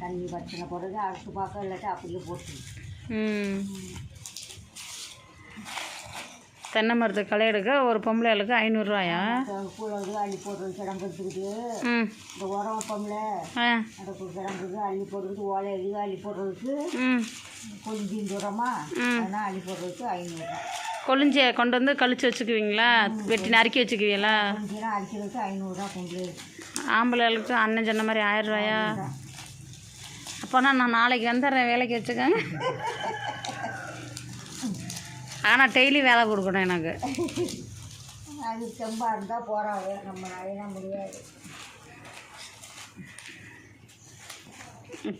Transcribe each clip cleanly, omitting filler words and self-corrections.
தண்ணி பற்றின பிறகு அறுத்து பார்க்க இல்லாட்டி அப்படியே போட்டு. தென்னை மரத்து களை எடுக்க ஒரு பொம்பளை ஆளுக்கு 500 கூழது அள்ளி போடுறது கிடங்கு எடுத்துக்கிட்டு இந்த உரம் பொம்பளை அதுக்கு கிடங்குது அள்ளி போடுறதுக்கு ஓலை எழுதி அள்ளி போடுறதுக்கு கொஞ்சம் தூரமா அதனால் அள்ளி போடுறதுக்கு 500. கொளிஞ்சியை கொண்டு வந்து கழிச்சு வச்சுக்குவீங்களா? வெட்டி நறுக்கி வச்சுக்குவீங்களா? கொஞ்சம் அரிக்கிறதுக்கு 500 கொண்டு. ஆம்பளை ஆளுக்கு அண்ணன் சொன்ன மாதிரி 1000. அப்போனா நான் நாளைக்கு வந்துடுறேன், வேலைக்கு வச்சுக்கோங்க. ஆனால் டெய்லி வேலை கொடுக்கணும் எனக்கு. அது செம்பாக இருந்தால் போகிறாங்க, நம்ம நிறையா முடியாது.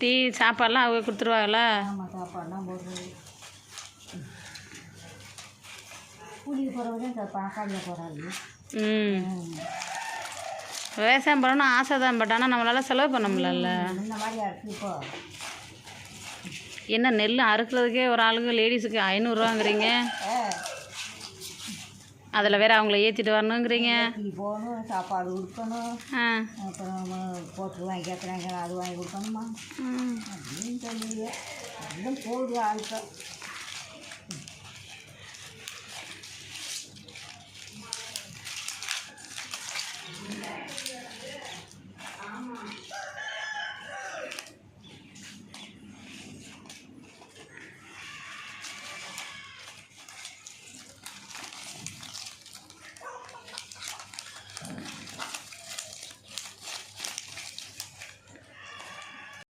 டீ சாப்பாடெலாம் அவங்க கொடுத்துருவாங்களா? ஆமாம், சாப்பாடெலாம் போடுறது. கூலிக்கு போகிறவங்க பணக்காரில் போகிறாங்க. விவசாயம் பண்ணணும்னு ஆசை தான், பட் ஆனால் நம்மளால் செலவு பண்ண முடியல. இந்த மாதிரி இருக்குது இப்போ. என்ன நெல் அறுக்கிறதுக்கே ஒரு ஆளுக்கு லேடிஸுக்கு 500 அதில் வேறு அவங்கள ஏற்றிட்டு வரணுங்கிறீங்க. போகணும், சாப்பாடு கொடுக்கணும், அப்புறம் போட்டு வாங்கி கேட்குறாங்க அது வாங்கி கொடுக்கணுமா அப்படின்னு சொல்லி போகுது ஆட்கள்.